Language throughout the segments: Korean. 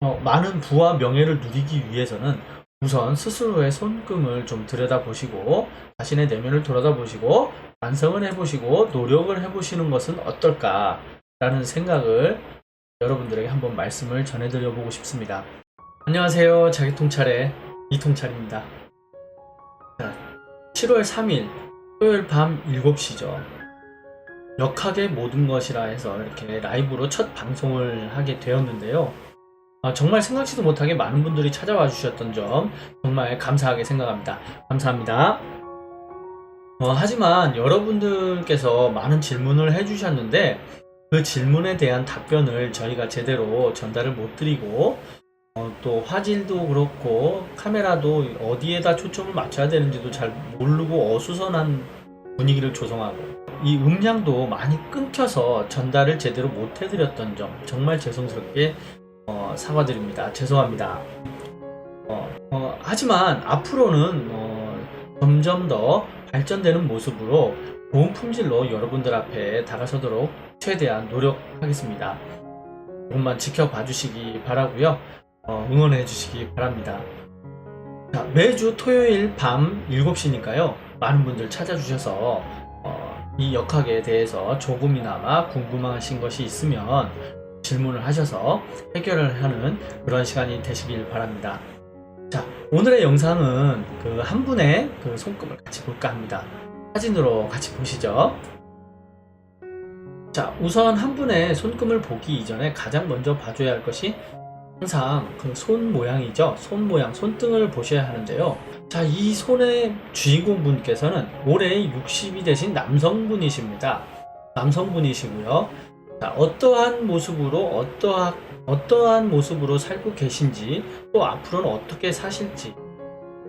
많은 부와 명예를 누리기 위해서는 우선 스스로의 손금을 좀 들여다보시고 자신의 내면을 돌아다보시고 반성을 해보시고 노력을 해보시는 것은 어떨까라는 생각을 여러분들에게 한번 말씀을 전해드려 보고 싶습니다. 안녕하세요. 자기통찰의 이통찰입니다. 7월 3일 토요일 밤 7시죠. 역학의 모든 것이라 해서 이렇게 라이브로 첫 방송을 하게 되었는데요. 정말 생각지도 못하게 많은 분들이 찾아와 주셨던 점 정말 감사하게 생각합니다. 감사합니다. 하지만 여러분들께서 많은 질문을 해주셨는데 그 질문에 대한 답변을 저희가 제대로 전달을 못 드리고 또 화질도 그렇고 카메라도 어디에다 초점을 맞춰야 되는지도 잘 모르고 어수선한 분위기를 조성하고 이 음량도 많이 끊겨서 전달을 제대로 못 해드렸던 점 정말 죄송스럽게 사과드립니다. 죄송합니다. 하지만 앞으로는 점점 더 발전되는 모습으로 좋은 품질로 여러분들 앞에 다가서도록 최대한 노력하겠습니다. 조금만 지켜봐 주시기 바라고요. 응원해 주시기 바랍니다. 자, 매주 토요일 밤 7시니까요. 많은 분들 찾아주셔서 이 역학에 대해서 조금이나마 궁금하신 것이 있으면 질문을 하셔서 해결을 하는 그런 시간이 되시길 바랍니다. 자, 오늘의 영상은 그 한 분의 그 손금을 같이 볼까 합니다. 사진으로 같이 보시죠. 자, 우선 한 분의 손금을 보기 이전에 가장 먼저 봐줘야 할 것이 항상 그 손 모양이죠. 손 모양, 손등을 보셔야 하는데요. 자, 이 손의 주인공 분께서는 올해 60이 되신 남성분이십니다. 남성분이시고요. 자, 어떠한 모습으로 어떠한 모습으로 살고 계신지 또 앞으로는 어떻게 사실지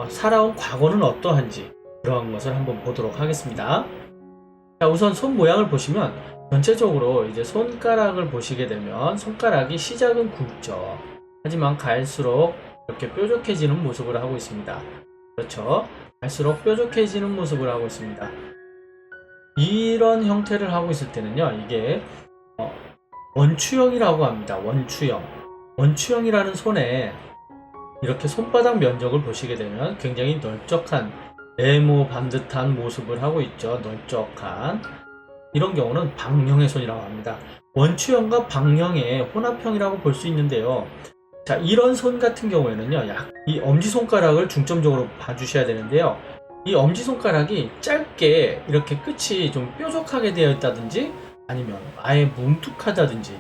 살아온 과거는 어떠한지 그런 것을 한번 보도록 하겠습니다. 자, 우선 손 모양을 보시면 전체적으로 이제 손가락을 보시게 되면 손가락이 시작은 굵죠. 하지만 갈수록 이렇게 뾰족해지는 모습을 하고 있습니다. 그렇죠. 갈수록 뾰족해지는 모습을 하고 있습니다. 이런 형태를 하고 있을 때는요, 이게 원추형이라고 합니다. 원추형이라는 손에 이렇게 손바닥 면적을 보시게 되면 굉장히 널쩍한 네모 반듯한 모습을 하고 있죠. 널쩍한 이런 경우는 방형의 손이라고 합니다. 원추형과 방형의 혼합형이라고 볼 수 있는데요. 자, 이런 손 같은 경우에는요, 이 엄지손가락을 중점적으로 봐주셔야 되는데요. 이 엄지손가락이 짧게 이렇게 끝이 좀 뾰족하게 되어 있다든지 아니면 아예 뭉툭하다든지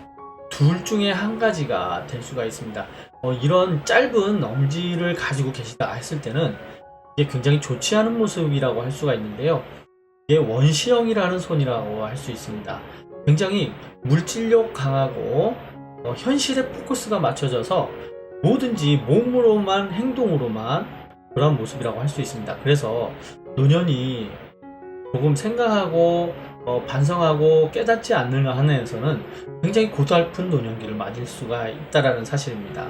둘 중에 한 가지가 될 수가 있습니다. 이런 짧은 엄지를 가지고 계시다 했을 때는 이게 굉장히 좋지 않은 모습이라고 할 수가 있는데요. 이게 원시형이라는 손이라고 할 수 있습니다. 굉장히 물질력 강하고 현실에 포커스가 맞춰져서 뭐든지 몸으로만 행동으로만 그런 모습이라고 할 수 있습니다. 그래서 노년이 조금 생각하고 반성하고 깨닫지 않는 한에서는 굉장히 고달픈 노년기를 맞을 수가 있다는 사실입니다.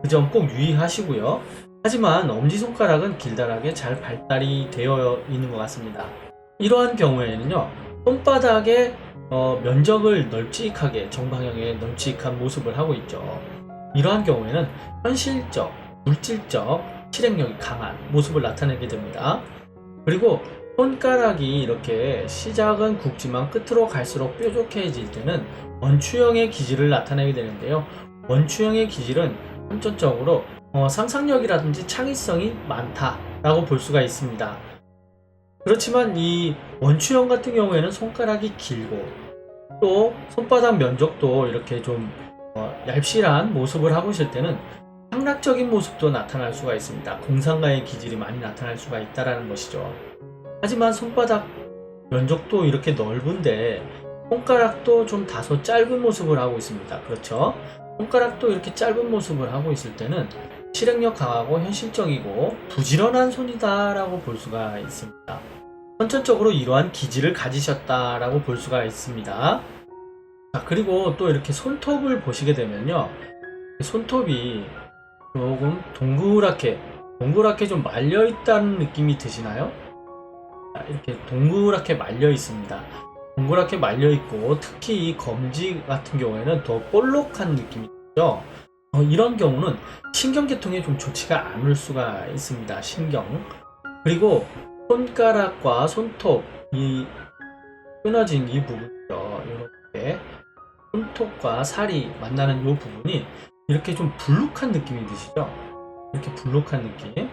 그 점 꼭 유의하시고요. 하지만 엄지손가락은 길다랗게 잘 발달이 되어 있는 것 같습니다. 이러한 경우에는요, 손바닥의 면적을 널찍하게 정방향의 널찍한 모습을 하고 있죠. 이러한 경우에는 현실적, 물질적 실행력이 강한 모습을 나타내게 됩니다. 그리고 손가락이 이렇게 시작은 굵지만 끝으로 갈수록 뾰족해질 때는 원추형의 기질을 나타내게 되는데요. 원추형의 기질은 선천적으로 상상력이라든지 창의성이 많다라고 볼 수가 있습니다. 그렇지만 이 원추형 같은 경우에는 손가락이 길고 또 손바닥 면적도 이렇게 좀 얄실한 모습을 하고 있을 때는 향락적인 모습도 나타날 수가 있습니다. 공상가의 기질이 많이 나타날 수가 있다는 것이죠. 하지만 손바닥 면적도 이렇게 넓은데 손가락도 좀 다소 짧은 모습을 하고 있습니다. 그렇죠? 손가락도 이렇게 짧은 모습을 하고 있을 때는 실행력 강하고 현실적이고 부지런한 손이다라고 볼 수가 있습니다. 선천적으로 이러한 기질을 가지셨다라고 볼 수가 있습니다. 자, 그리고 또 이렇게 손톱을 보시게 되면요, 손톱이 조금 동그랗게 좀 말려 있다는 느낌이 드시나요? 이렇게 동그랗게 말려 있습니다. 동그랗게 말려 있고 특히 이 검지 같은 경우에는 더 볼록한 느낌이 있죠. 이런 경우는 신경계통에 좀 좋지가 않을 수가 있습니다. 신경. 그리고 손가락과 손톱, 이 끊어진 이 부분이죠. 이렇게 손톱과 살이 만나는 이 부분이 이렇게 좀 불룩한 느낌이 드시죠? 이렇게 불룩한 느낌.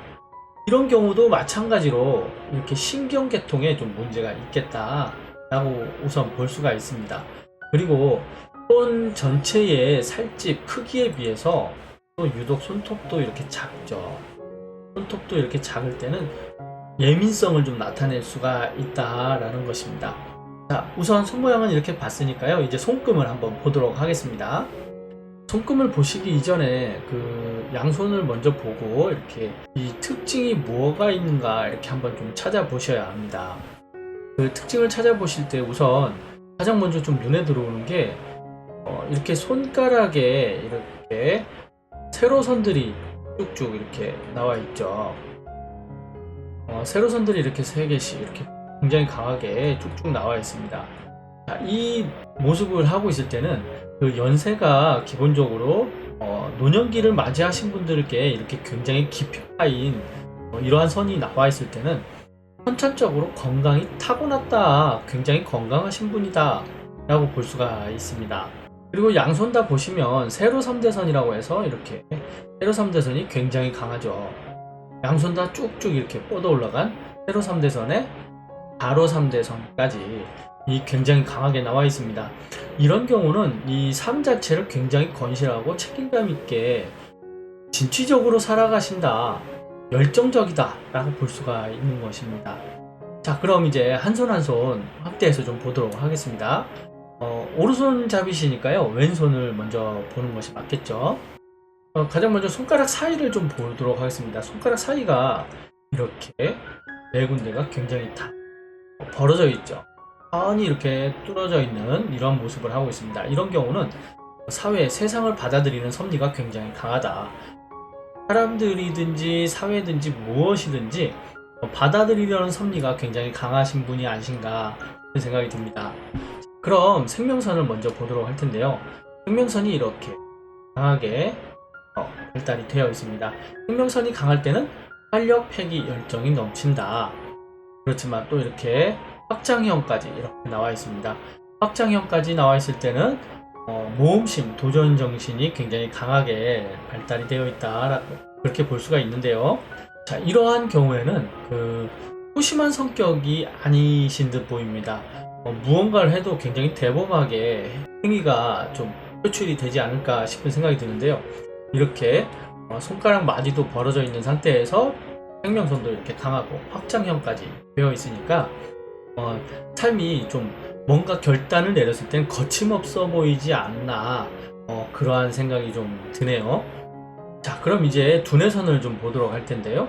이런 경우도 마찬가지로 이렇게 신경계통에 좀 문제가 있겠다라고 우선 볼 수가 있습니다. 그리고 손 전체의 살집 크기에 비해서 또 유독 손톱도 이렇게 작죠. 손톱도 이렇게 작을 때는 예민성을 좀 나타낼 수가 있다라는 것입니다. 자, 우선 손 모양은 이렇게 봤으니까요. 이제 손금을 한번 보도록 하겠습니다. 손금을 보시기 이전에 그 양손을 먼저 보고 이렇게 이 특징이 뭐가 있는가 이렇게 한번 좀 찾아보셔야 합니다. 그 특징을 찾아보실 때 우선 가장 먼저 좀 눈에 들어오는 게 이렇게 손가락에 이렇게 세로선들이 쭉쭉 이렇게 나와 있죠. 세로선들이 이렇게 3개씩 이렇게 굉장히 강하게 쭉쭉 나와 있습니다. 자, 이 모습을 하고 있을 때는 그 연세가 기본적으로 노년기를 맞이하신 분들께 이렇게 굉장히 깊이 파인 이러한 선이 나와 있을 때는 선천적으로 건강이 타고났다, 굉장히 건강하신 분이다 라고 볼 수가 있습니다. 그리고 양손 다 보시면 세로 3대선이라고 해서 이렇게 세로 3대선이 굉장히 강하죠. 양손 다 쭉쭉 이렇게 뻗어 올라간 세로 3대선에 가로 3대선까지 이 굉장히 강하게 나와 있습니다. 이런 경우는 이 삶 자체를 굉장히 건실하고 책임감 있게 진취적으로 살아가신다, 열정적이다 라고 볼 수가 있는 것입니다. 자, 그럼 이제 한 손 한 손 확대해서 좀 보도록 하겠습니다. 오른손 잡이시니까요, 왼손을 먼저 보는 것이 맞겠죠. 가장 먼저 손가락 사이를 좀 보도록 하겠습니다. 손가락 사이가 이렇게 네 군데가 굉장히 다 벌어져 있죠. 선이 이렇게 뚫어져 있는 이런 모습을 하고 있습니다. 이런 경우는 사회, 세상을 받아들이는 섭리가 굉장히 강하다. 사람들이든지 사회든지 무엇이든지 받아들이려는 섭리가 굉장히 강하신 분이 아니신가 그런 생각이 듭니다. 그럼 생명선을 먼저 보도록 할 텐데요. 생명선이 이렇게 강하게 발달이 되어 있습니다. 생명선이 강할 때는 활력, 패기, 열정이 넘친다. 그렇지만 또 이렇게 확장형까지 이렇게 나와 있습니다. 확장형까지 나와 있을 때는 모험심, 도전 정신이 굉장히 강하게 발달이 되어 있다, 그렇게 볼 수가 있는데요. 자, 이러한 경우에는 그 소심한 성격이 아니신 듯 보입니다. 무언가를 해도 굉장히 대범하게 행위가 좀 표출이 되지 않을까 싶은 생각이 드는데요. 이렇게 손가락 마디도 벌어져 있는 상태에서 생명선도 이렇게 강하고 확장형까지 되어 있으니까 삶이 좀 뭔가 결단을 내렸을 땐 거침없어 보이지 않나, 그러한 생각이 좀 드네요. 자, 그럼 이제 두뇌선을 좀 보도록 할 텐데요.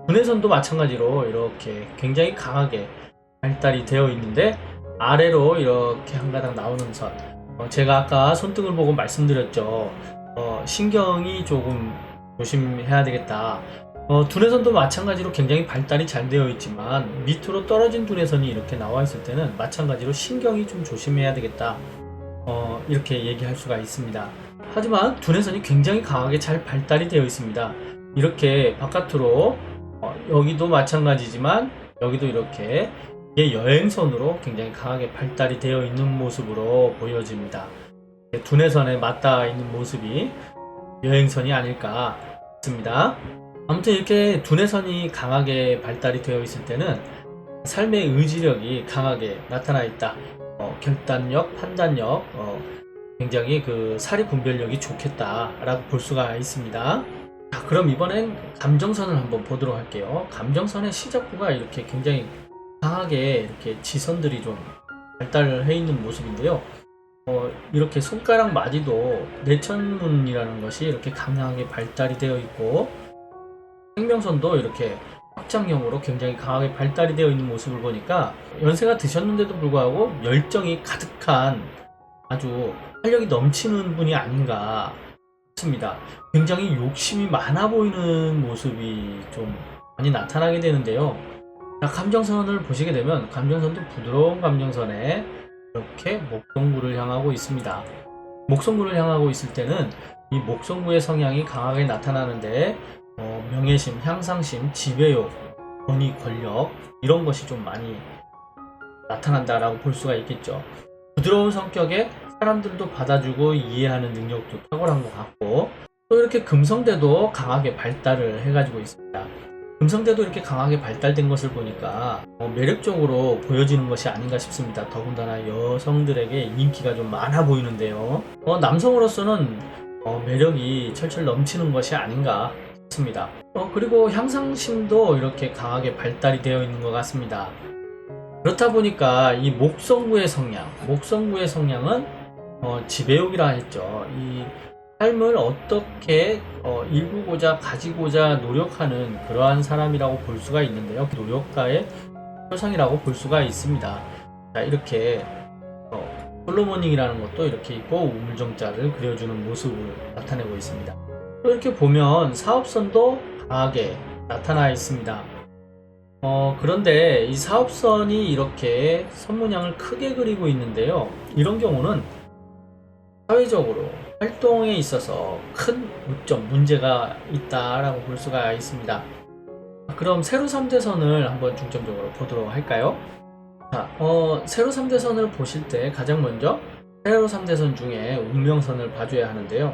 두뇌선도 마찬가지로 이렇게 굉장히 강하게 발달이 되어 있는데 아래로 이렇게 한 가닥 나오는 선, 제가 아까 손등을 보고 말씀드렸죠. 신경이 조금 조심해야 되겠다. 두뇌선도 마찬가지로 굉장히 발달이 잘 되어 있지만 밑으로 떨어진 두뇌선이 이렇게 나와 있을 때는 마찬가지로 신경이 좀 조심해야 되겠다, 이렇게 얘기할 수가 있습니다. 하지만 두뇌선이 굉장히 강하게 잘 발달이 되어 있습니다. 이렇게 바깥으로 여기도 마찬가지지만 여기도 이렇게 여행선으로 굉장히 강하게 발달이 되어 있는 모습으로 보여집니다. 두뇌선에 맞닿아 있는 모습이 여행선이 아닐까 싶습니다. 아무튼 이렇게 두뇌선이 강하게 발달이 되어 있을 때는 삶의 의지력이 강하게 나타나 있다. 결단력, 판단력, 굉장히 그 사리 분별력이 좋겠다라고 볼 수가 있습니다. 자, 그럼 이번엔 감정선을 한번 보도록 할게요. 감정선의 시작부가 이렇게 굉장히 강하게 이렇게 지선들이 좀 발달을 해 있는 모습인데요. 이렇게 손가락 마디도 내천문이라는 것이 이렇게 강하게 발달이 되어 있고 생명선도 이렇게 확장형으로 굉장히 강하게 발달이 되어 있는 모습을 보니까 연세가 드셨는데도 불구하고 열정이 가득한 아주 활력이 넘치는 분이 아닌가 싶습니다. 굉장히 욕심이 많아 보이는 모습이 좀 많이 나타나게 되는데요. 자, 감정선을 보시게 되면 감정선도 부드러운 감정선에 이렇게 목동구를 향하고 있습니다. 목성구를 향하고 있을 때는 이 목성구의 성향이 강하게 나타나는데 명예심, 향상심, 지배욕, 권위, 권력 이런 것이 좀 많이 나타난다라고 볼 수가 있겠죠. 부드러운 성격에 사람들도 받아주고 이해하는 능력도 탁월한 것 같고, 또 이렇게 금성대도 강하게 발달을 해가지고 있습니다. 금성대도 이렇게 강하게 발달된 것을 보니까 매력적으로 보여지는 것이 아닌가 싶습니다. 더군다나 여성들에게 인기가 좀 많아 보이는데요. 남성으로서는 매력이 철철 넘치는 것이 아닌가 싶습니다. 그리고 향상심도 이렇게 강하게 발달이 되어 있는 것 같습니다. 그렇다 보니까 이 목성구의 성향은 지배욕이라 했죠. 이 삶을 어떻게 일구고자 가지고자 노력하는 그러한 사람이라고 볼 수가 있는데요. 노력가의 표상이라고 볼 수가 있습니다. 자, 이렇게 솔로모닝이라는 것도 이렇게 있고 우물정자를 그려주는 모습을 나타내고 있습니다. 또 이렇게 보면 사업선도 강하게 나타나 있습니다. 그런데 이 사업선이 이렇게 선문양을 크게 그리고 있는데요. 이런 경우는 사회적으로 활동에 있어서 큰 문제가 있다라고 볼 수가 있습니다. 그럼 세로 3대선을 한번 중점적으로 보도록 할까요? 자, 세로 3대선을 보실 때 가장 먼저 세로 3대선 중에 운명선을 봐줘야 하는데요.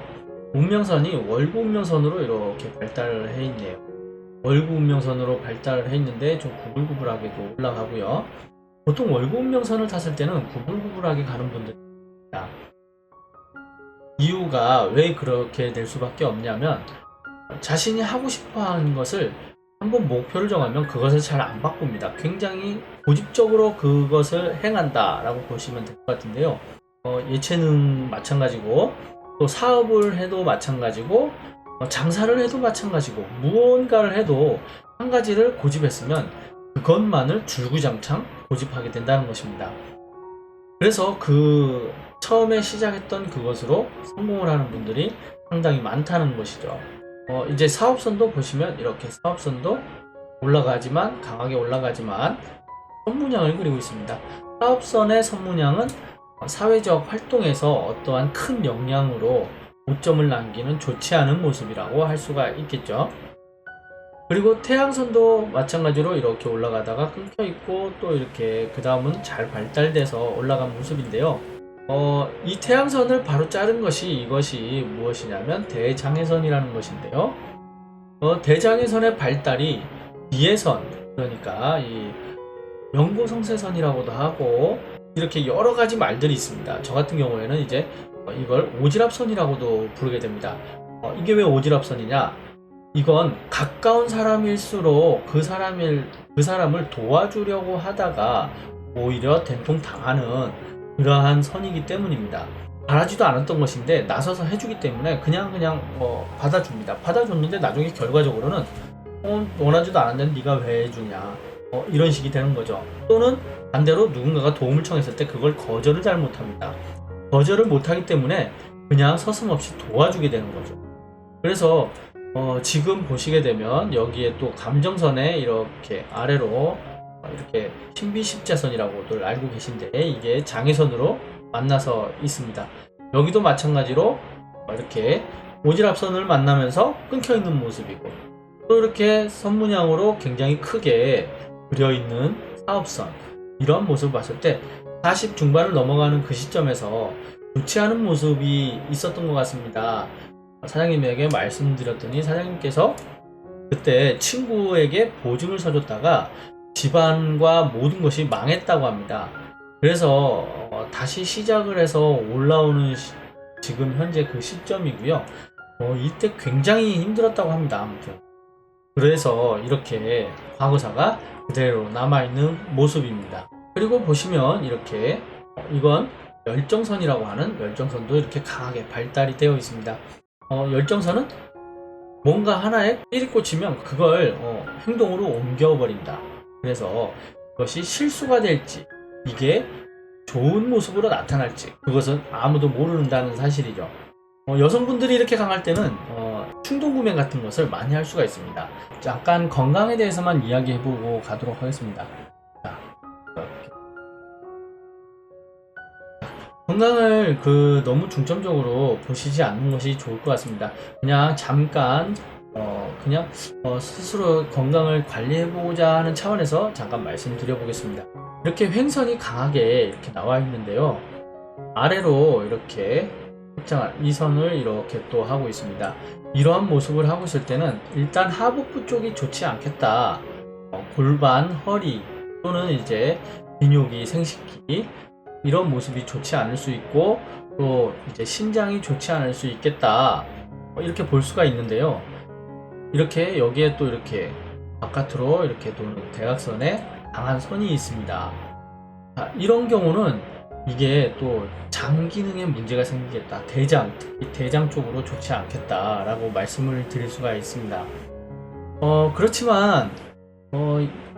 운명선이 월구 운명선으로 이렇게 발달을 해 있네요. 월구 운명선으로 발달을 해 있는데 좀 구불구불하게도 올라가고요. 보통 월구 운명선을 탔을 때는 구불구불하게 가는 분들이 있습니다. 이유가 왜 그렇게 될 수밖에 없냐면 자신이 하고 싶어 하는 것을 한번 목표를 정하면 그것을 잘 안 바꿉니다. 굉장히 고집적으로 그것을 행한다 라고 보시면 될 것 같은데요. 예체능 마찬가지고 또 사업을 해도 마찬가지고 장사를 해도 마찬가지고 무언가를 해도 한 가지를 고집했으면 그것만을 줄구장창 고집하게 된다는 것입니다. 그래서 처음에 시작했던 그것으로 성공을 하는 분들이 상당히 많다는 것이죠. 이제 사업선도 보시면 이렇게 사업선도 강하게 올라가지만 선문양을 그리고 있습니다. 사업선의 선문양은 사회적 활동에서 어떠한 큰 영향으로 오점을 남기는 좋지 않은 모습이라고 할 수가 있겠죠. 그리고 태양선도 마찬가지로 이렇게 올라가다가 끊겨 있고 또 이렇게 그 다음은 잘 발달돼서 올라간 모습인데요. 이 태양선을 바로 자른 이것이 무엇이냐면 대장해선이라는 것인데요. 대장해선의 발달이 비해선, 그러니까 이 명고성세선이라고도 하고 이렇게 여러 가지 말들이 있습니다. 저 같은 경우에는 이제 이걸 오지랖선이라고도 부르게 됩니다. 이게 왜 오지랖선이냐? 이건 가까운 사람일수록 그 사람을 도와주려고 하다가 오히려 된통 당하는 그러한 선이기 때문입니다. 바라지도 않았던 것인데 나서서 해주기 때문에 그냥 받아줍니다. 받아줬는데 나중에 결과적으로는 원하지도 않았는데 네가 왜 해주냐 이런 식이 되는 거죠. 또는 반대로 누군가가 도움을 청했을 때 그걸 거절을 잘 못합니다. 거절을 못하기 때문에 그냥 서슴없이 도와주게 되는 거죠. 그래서 지금 보시게 되면 여기에 또 감정선에 이렇게 아래로 이렇게 신비십자선이라고들 알고 계신데 이게 장애선으로 만나서 있습니다. 여기도 마찬가지로 이렇게 오지랖선을 만나면서 끊겨 있는 모습이고 또 이렇게 선문양으로 굉장히 크게 그려 있는 사업선, 이런 모습을 봤을 때 40 중반을 넘어가는 그 시점에서 좋지 않은 모습이 있었던 것 같습니다. 사장님에게 말씀드렸더니 사장님께서 그때 친구에게 보증을 서줬다가 집안과 모든 것이 망했다고 합니다. 그래서 다시 시작을 해서 올라오는 지금 현재 그 시점이고요. 이때 굉장히 힘들었다고 합니다. 아무튼 그래서 이렇게 과거사가 그대로 남아있는 모습입니다. 그리고 보시면 이렇게 이건 열정선이라고 하는 열정선도 이렇게 강하게 발달이 되어 있습니다. 열정선은 뭔가 하나에 삘이 꽂히면 그걸 행동으로 옮겨버린다. 그래서 그것이 실수가 될지 이게 좋은 모습으로 나타날지 그것은 아무도 모른다는 사실이죠. 여성분들이 이렇게 강할 때는 충동구매 같은 것을 많이 할 수가 있습니다. 잠깐 건강에 대해서만 이야기해보고 가도록 하겠습니다. 자, 건강을 너무 중점적으로 보시지 않는 것이 좋을 것 같습니다. 그냥 잠깐 그냥 스스로 건강을 관리해보고자 하는 차원에서 잠깐 말씀드려 보겠습니다. 이렇게 횡선이 강하게 이렇게 나와 있는데요. 아래로 이렇게 확장한 이 선을 이렇게 또 하고 있습니다. 이러한 모습을 하고 있을 때는 일단 하복부 쪽이 좋지 않겠다. 골반, 허리 또는 이제 근육이 생식기 이런 모습이 좋지 않을 수 있고 또 이제 신장이 좋지 않을 수 있겠다. 이렇게 볼 수가 있는데요. 이렇게 여기에 또 이렇게 바깥으로 이렇게 도는 대각선에 강한 선이 있습니다. 자, 이런 경우는 이게 또 장 기능에 문제가 생기겠다. 대장, 특히 대장 쪽으로 좋지 않겠다라고 말씀을 드릴 수가 있습니다. 그렇지만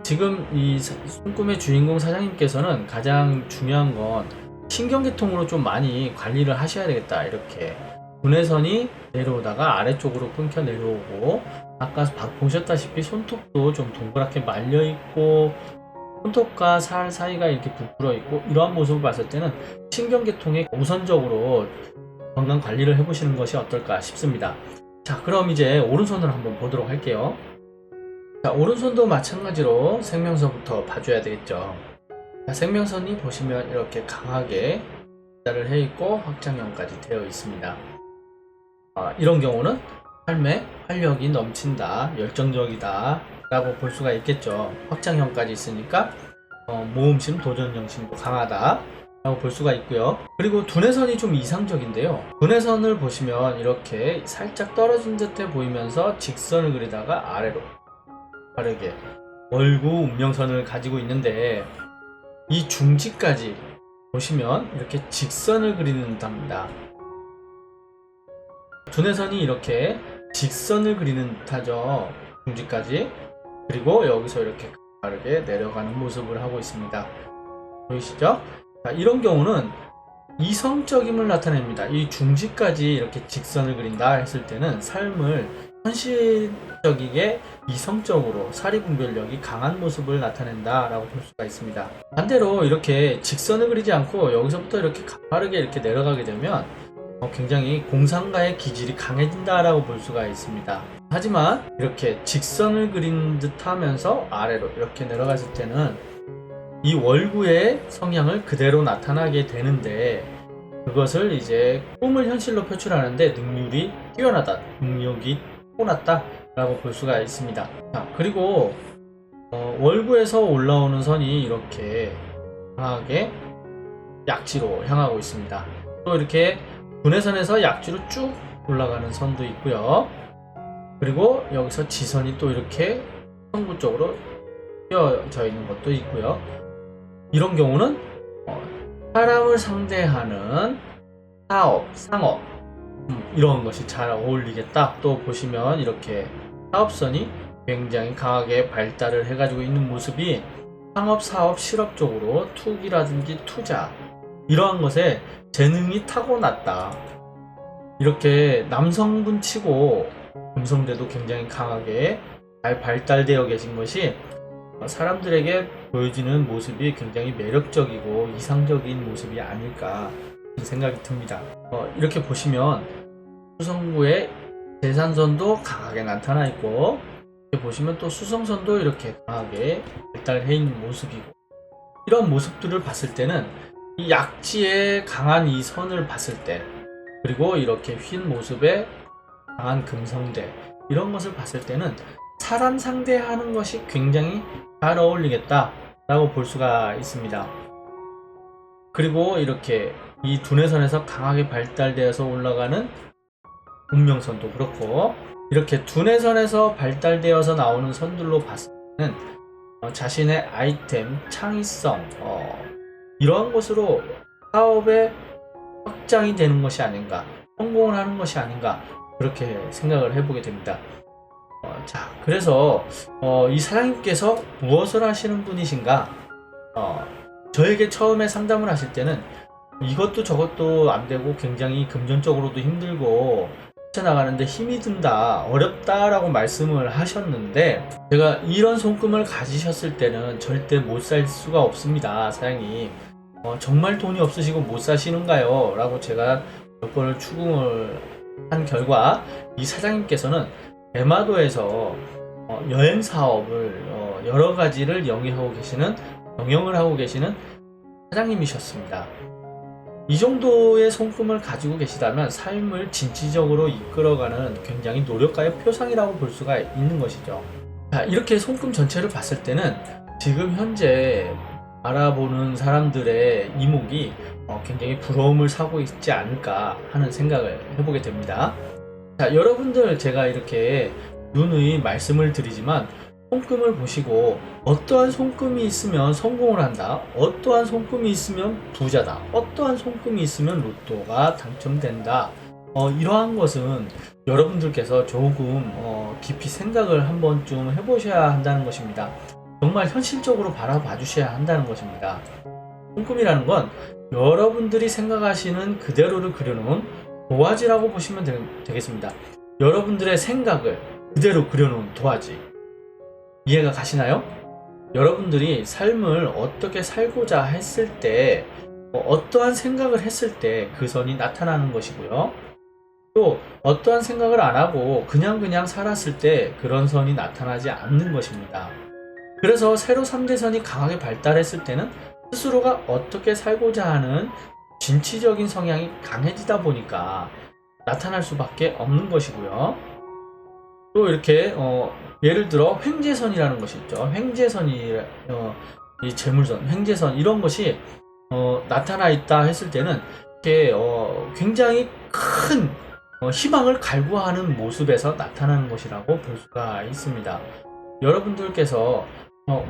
지금 이 손꿈의 주인공 사장님께서는 가장 중요한 건 신경계통으로 좀 많이 관리를 하셔야 되겠다. 이렇게 분해선이 내려오다가 아래쪽으로 끊겨 내려오고 아까 보셨다시피 손톱도 좀 동그랗게 말려 있고 손톱과 살 사이가 이렇게 부풀어 있고 이러한 모습을 봤을 때는 신경계통에 우선적으로 건강 관리를 해보시는 것이 어떨까 싶습니다. 자, 그럼 이제 오른손을 한번 보도록 할게요. 자, 오른손도 마찬가지로 생명선부터 봐줘야 되겠죠. 자, 생명선이 보시면 이렇게 강하게 발달을 해 있고 확장형까지 되어 있습니다. 이런 경우는 삶에 활력이 넘친다, 열정적이다 라고 볼 수가 있겠죠. 확장형까지 있으니까 모험심, 도전정신도 강하다 라고 볼 수가 있고요. 그리고 두뇌선이 좀 이상적인데요. 두뇌선을 보시면 이렇게 살짝 떨어진 듯해 보이면서 직선을 그리다가 아래로 빠르게 월구 운명선을 가지고 있는데 이 중지까지 보시면 이렇게 직선을 그리는 듯합니다. 두뇌선이 이렇게 직선을 그리는 듯하죠. 중지까지. 그리고 여기서 이렇게 빠르게 내려가는 모습을 하고 있습니다. 보이시죠? 자, 이런 경우는 이성적임을 나타냅니다. 이 중지까지 이렇게 직선을 그린다 했을 때는 삶을 현실적이게 이성적으로 사리분별력이 강한 모습을 나타낸다 라고 볼 수가 있습니다. 반대로 이렇게 직선을 그리지 않고 여기서부터 이렇게 가파르게 이렇게 내려가게 되면 굉장히 공상가의 기질이 강해진다 라고 볼 수가 있습니다. 하지만 이렇게 직선을 그린 듯 하면서 아래로 이렇게 내려갔을 때는 이 월구의 성향을 그대로 나타나게 되는데 그것을 이제 꿈을 현실로 표출하는데 능률이 뛰어나다, 능력이 타고났다 라고 볼 수가 있습니다. 자, 그리고 월구에서 올라오는 선이 이렇게 강하게 약지로 향하고 있습니다. 또 이렇게 분해선에서 약지로 쭉 올라가는 선도 있고요. 그리고 여기서 지선이 또 이렇게 성부 쪽으로 휘어져 있는 것도 있고요. 이런 경우는 사람을 상대하는 사업, 상업 이런 것이 잘 어울리겠다. 또 보시면 이렇게 사업선이 굉장히 강하게 발달을 해가지고 있는 모습이 상업, 사업, 실업 쪽으로 투기라든지 투자 이러한 것에 재능이 타고났다. 이렇게 남성분 치고 금성대도 굉장히 강하게 잘 발달되어 계신 것이 사람들에게 보여지는 모습이 굉장히 매력적이고 이상적인 모습이 아닐까 생각이 듭니다. 이렇게 보시면 수성구의 재산선도 강하게 나타나 있고 이렇게 보시면 또 수성선도 이렇게 강하게 발달해 있는 모습이고 이런 모습들을 봤을 때는 이 약지의 강한 이 선을 봤을 때 그리고 이렇게 휜 모습의 강한 금성대 이런 것을 봤을 때는 사람 상대하는 것이 굉장히 잘 어울리겠다 라고 볼 수가 있습니다. 그리고 이렇게 이 두뇌선에서 강하게 발달되어서 올라가는 운명선도 그렇고 이렇게 두뇌선에서 발달되어서 나오는 선들로 봤을 때는 자신의 아이템, 창의성 이러한 것으로 사업의 확장이 되는 것이 아닌가, 성공을 하는 것이 아닌가 그렇게 생각을 해보게 됩니다. 자, 그래서 이 사장님께서 무엇을 하시는 분이신가? 저에게 처음에 상담을 하실 때는 이것도 저것도 안 되고 굉장히 금전적으로도 힘들고 헤쳐나가는데 힘이 든다, 어렵다라고 말씀을 하셨는데 제가 이런 손금을 가지셨을 때는 절대 못 살 수가 없습니다, 사장님. 정말 돈이 없으시고 못 사시는가요? 라고 제가 몇 번을 추궁을 한 결과 이 사장님께서는 대마도에서 여행 사업을 여러 가지를 경영을 하고 계시는 사장님이셨습니다. 이 정도의 손금을 가지고 계시다면 삶을 진취적으로 이끌어가는 굉장히 노력가의 표상이라고 볼 수가 있는 것이죠. 자, 이렇게 손금 전체를 봤을 때는 지금 현재 알아보는 사람들의 이목이 굉장히 부러움을 사고 있지 않을까 하는 생각을 해보게 됩니다. 자, 여러분들 제가 이렇게 누누이 말씀을 드리지만 손금을 보시고 어떠한 손금이 있으면 성공을 한다, 어떠한 손금이 있으면 부자다, 어떠한 손금이 있으면 로또가 당첨된다, 이러한 것은 여러분들께서 조금 깊이 생각을 한번 좀 해보셔야 한다는 것입니다. 정말 현실적으로 바라봐 주셔야 한다는 것입니다. 손금이라는 건 여러분들이 생각하시는 그대로를 그려놓은 도화지라고 보시면 되겠습니다. 여러분들의 생각을 그대로 그려놓은 도화지. 이해가 가시나요? 여러분들이 삶을 어떻게 살고자 했을 때, 어떠한 생각을 했을 때 그 선이 나타나는 것이고요. 또 어떠한 생각을 안 하고 그냥 살았을 때 그런 선이 나타나지 않는 것입니다. 그래서 세로 3대선이 강하게 발달했을 때는 스스로가 어떻게 살고자 하는 진취적인 성향이 강해지다 보니까 나타날 수밖에 없는 것이고요. 또 이렇게 예를 들어 횡재선이라는 것이 있죠. 횡재선이 이 재물선, 횡재선 이런 것이 나타나 있다 했을 때는 이렇게 굉장히 큰 희망을 갈구하는 모습에서 나타나는 것이라고 볼 수가 있습니다. 여러분들께서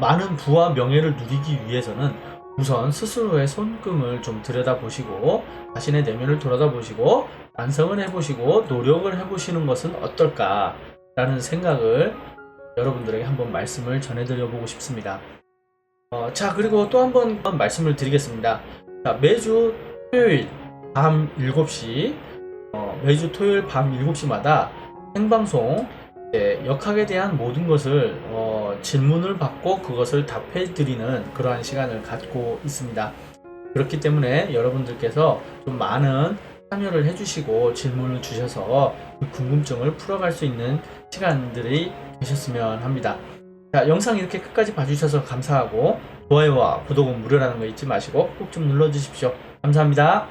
많은 부와 명예를 누리기 위해서는 우선 스스로의 손금을 좀 들여다보시고 자신의 내면을 돌아다보시고 반성을 해보시고 노력을 해보시는 것은 어떨까 라는 생각을 여러분들에게 한번 말씀을 전해드려 보고 싶습니다. 자, 그리고 또 한번 말씀을 드리겠습니다. 자, 매주 토요일 밤 7시 매주 토요일 밤 7시마다 생방송 역학에 대한 모든 것을 질문을 받고 그것을 답해 드리는 그러한 시간을 갖고 있습니다. 그렇기 때문에 여러분들께서 좀 많은 참여를 해주시고 질문을 주셔서 그 궁금증을 풀어갈 수 있는 시간들이 되셨으면 합니다. 자, 영상 이렇게 끝까지 봐주셔서 감사하고 좋아요와 구독은 무료라는 거 잊지 마시고 꼭 좀 눌러주십시오. 감사합니다.